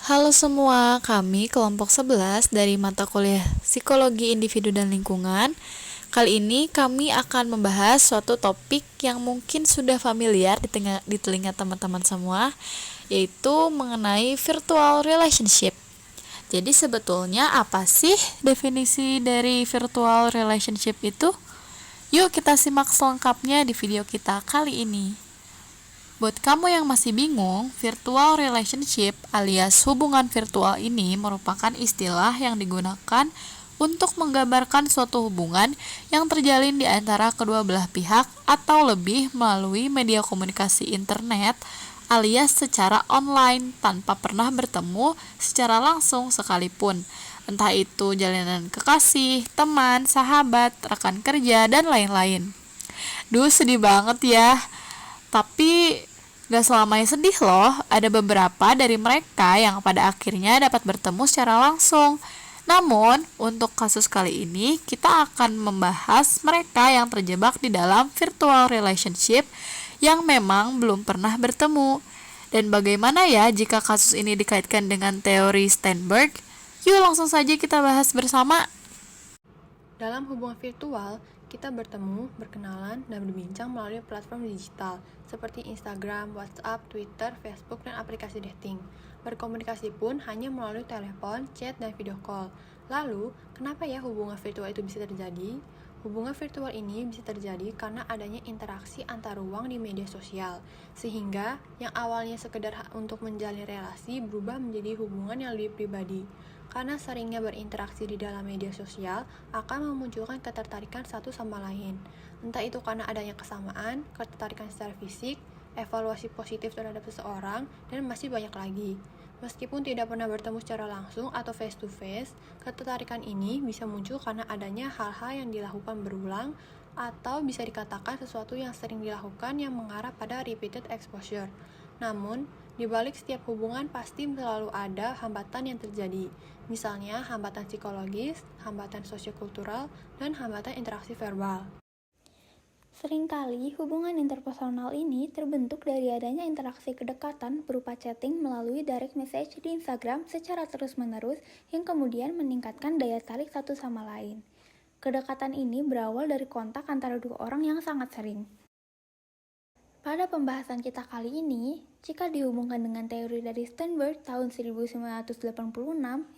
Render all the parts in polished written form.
Halo semua, kami kelompok 11 dari mata kuliah Psikologi Individu dan Lingkungan. Kali ini kami akan membahas suatu topik yang mungkin sudah familiar di telinga teman-teman semua, yaitu mengenai virtual relationship. Jadi sebetulnya apa sih definisi dari virtual relationship itu? Yuk kita simak selengkapnya di video kita kali ini. Buat kamu yang masih bingung, virtual relationship alias hubungan virtual ini merupakan istilah yang digunakan untuk menggambarkan suatu hubungan yang terjalin di antara kedua belah pihak atau lebih melalui media komunikasi internet alias secara online tanpa pernah bertemu secara langsung sekalipun. Entah itu jalinan kekasih, teman, sahabat, rekan kerja, dan lain-lain. Duh, sedih banget ya. Tapi gak selamanya sedih loh, ada beberapa dari mereka yang pada akhirnya dapat bertemu secara langsung. Namun, untuk kasus kali ini, kita akan membahas mereka yang terjebak di dalam virtual relationship yang memang belum pernah bertemu. Dan bagaimana ya jika kasus ini dikaitkan dengan teori Steinberg? Yuk langsung saja kita bahas bersama. Dalam hubungan virtual, kita bertemu, berkenalan, dan berbincang melalui platform digital seperti Instagram, WhatsApp, Twitter, Facebook, dan aplikasi dating. Berkomunikasi pun hanya melalui telepon, chat, dan video call. Lalu, kenapa ya hubungan virtual itu bisa terjadi? Hubungan virtual ini bisa terjadi karena adanya interaksi antar ruang di media sosial, sehingga yang awalnya sekedar untuk menjalin relasi berubah menjadi hubungan yang lebih pribadi. Karena seringnya berinteraksi di dalam media sosial akan memunculkan ketertarikan satu sama lain. Entah itu karena adanya kesamaan, ketertarikan secara fisik, evaluasi positif terhadap seseorang, dan masih banyak lagi. Meskipun tidak pernah bertemu secara langsung atau face to face, ketertarikan ini bisa muncul karena adanya hal-hal yang dilakukan berulang atau bisa dikatakan sesuatu yang sering dilakukan yang mengarah pada repeated exposure. Namun, di balik setiap hubungan pasti selalu ada hambatan yang terjadi. Misalnya, hambatan psikologis, hambatan sosiokultural, dan hambatan interaksi verbal. Seringkali hubungan interpersonal ini terbentuk dari adanya interaksi kedekatan berupa chatting melalui direct message di Instagram secara terus-menerus yang kemudian meningkatkan daya tarik satu sama lain. Kedekatan ini berawal dari kontak antara dua orang yang sangat sering. Pada pembahasan kita kali ini, jika dihubungkan dengan teori dari Steinberg tahun 1986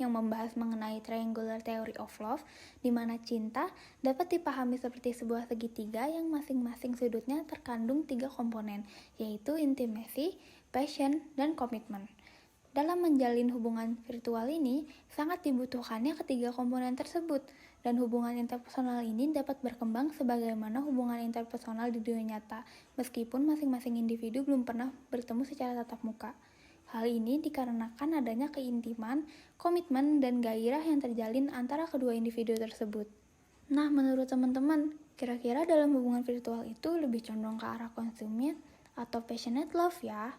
yang membahas mengenai triangular theory of love, di mana cinta dapat dipahami seperti sebuah segitiga yang masing-masing sudutnya terkandung 3 komponen, yaitu intimacy, passion, dan komitmen. Dalam menjalin hubungan virtual ini, sangat dibutuhkannya ketiga komponen tersebut, dan hubungan interpersonal ini dapat berkembang sebagaimana hubungan interpersonal di dunia nyata, meskipun masing-masing individu belum pernah bertemu secara tatap muka. Hal ini dikarenakan adanya keintiman, komitmen, dan gairah yang terjalin antara kedua individu tersebut. Nah, menurut teman-teman, kira-kira dalam hubungan virtual itu lebih condong ke arah consummate atau passionate love ya?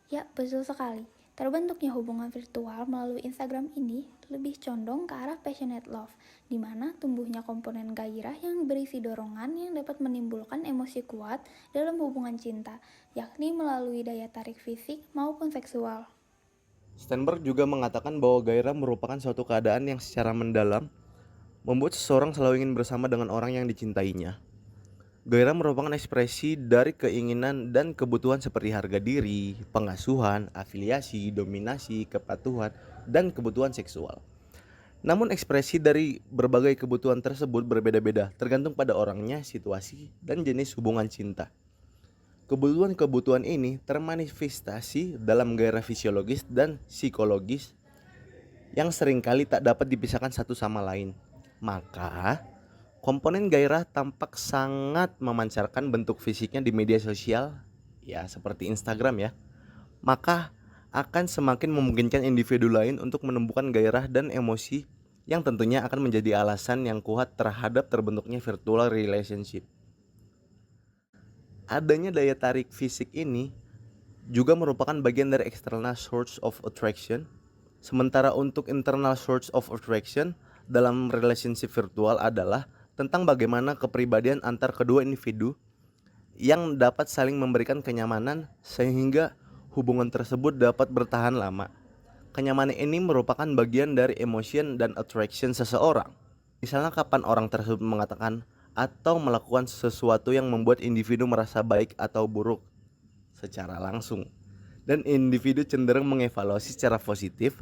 Ya, betul sekali. Terbentuknya hubungan virtual melalui Instagram ini lebih condong ke arah passionate love, di mana tumbuhnya komponen gairah yang berisi dorongan yang dapat menimbulkan emosi kuat dalam hubungan cinta, yakni melalui daya tarik fisik maupun seksual. Steinberg juga mengatakan bahwa gairah merupakan suatu keadaan yang secara mendalam membuat seseorang selalu ingin bersama dengan orang yang dicintainya. Gairah merupakan ekspresi dari keinginan dan kebutuhan seperti harga diri, pengasuhan, afiliasi, dominasi, kepatuhan, dan kebutuhan seksual. Namun ekspresi dari berbagai kebutuhan tersebut berbeda-beda tergantung pada orangnya, situasi, dan jenis hubungan cinta. Kebutuhan-kebutuhan ini termanifestasi dalam gairah fisiologis dan psikologis yang seringkali tak dapat dipisahkan satu sama lain. Maka, komponen gairah tampak sangat memancarkan bentuk fisiknya di media sosial, ya seperti Instagram ya. Maka akan semakin memungkinkan individu lain untuk menemukan gairah dan emosi yang tentunya akan menjadi alasan yang kuat terhadap terbentuknya virtual relationship. Adanya daya tarik fisik ini juga merupakan bagian dari external source of attraction. Sementara untuk internal source of attraction dalam relationship virtual adalah tentang bagaimana kepribadian antar kedua individu yang dapat saling memberikan kenyamanan sehingga hubungan tersebut dapat bertahan lama. Kenyamanan ini merupakan bagian dari emotion dan attraction seseorang. Misalnya kapan orang tersebut mengatakan atau melakukan sesuatu yang membuat individu merasa baik atau buruk secara langsung. Dan individu cenderung mengevaluasi secara positif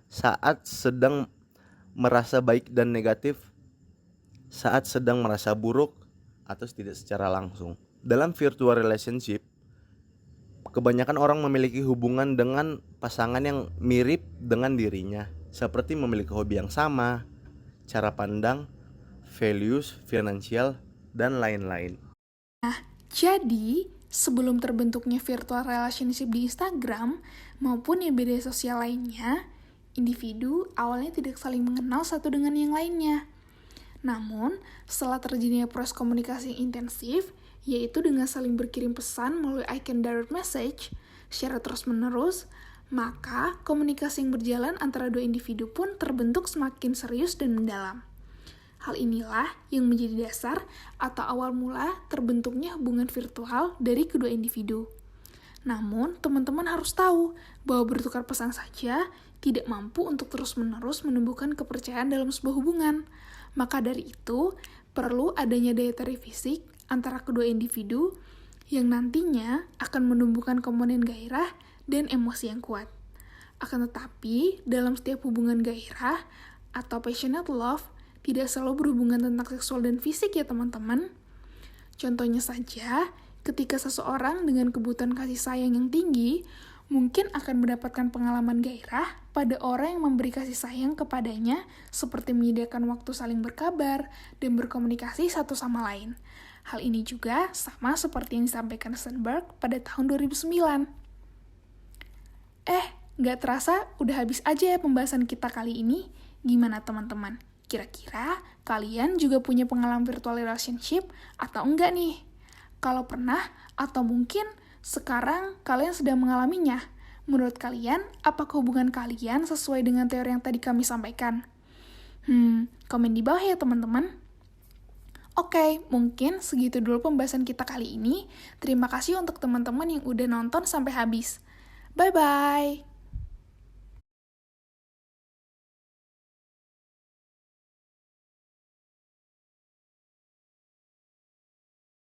saat sedang merasa baik dan negatif saat sedang merasa buruk atau tidak secara langsung. Dalam virtual relationship, kebanyakan orang memiliki hubungan dengan pasangan yang mirip dengan dirinya, seperti memiliki hobi yang sama, cara pandang, values, finansial, dan lain-lain. Jadi, sebelum terbentuknya virtual relationship di Instagram maupun di media sosial lainnya, individu awalnya tidak saling mengenal satu dengan yang lainnya. Namun, setelah terjadinya proses komunikasi yang intensif, yaitu dengan saling berkirim pesan melalui icon direct message secara terus-menerus, maka komunikasi yang berjalan antara dua individu pun terbentuk semakin serius dan mendalam. Hal inilah yang menjadi dasar atau awal mula terbentuknya hubungan virtual dari kedua individu. Namun, teman-teman harus tahu bahwa bertukar pesan saja tidak mampu untuk terus-menerus menumbuhkan kepercayaan dalam sebuah hubungan. Maka dari itu, perlu adanya daya tarik fisik antara kedua individu yang nantinya akan menumbuhkan komponen gairah dan emosi yang kuat. Akan tetapi, dalam setiap hubungan gairah atau passionate love, tidak selalu berhubungan tentang seksual dan fisik ya teman-teman. Contohnya saja, ketika seseorang dengan kebutuhan kasih sayang yang tinggi, mungkin akan mendapatkan pengalaman gairah pada orang yang memberi kasih sayang kepadanya, seperti menyediakan waktu saling berkabar dan berkomunikasi satu sama lain. Hal ini juga sama seperti yang disampaikan Sternberg pada tahun 2009. Nggak terasa udah habis aja ya pembahasan kita kali ini. Gimana teman-teman? Kira-kira kalian juga punya pengalaman virtual relationship atau enggak nih? Kalau pernah atau mungkin sekarang kalian sedang mengalaminya, menurut kalian apakah hubungan kalian sesuai dengan teori yang tadi kami sampaikan? Komen di bawah ya teman-teman. Oke, mungkin segitu dulu pembahasan kita kali ini. Terima kasih untuk teman-teman yang udah nonton sampai habis. Bye-bye!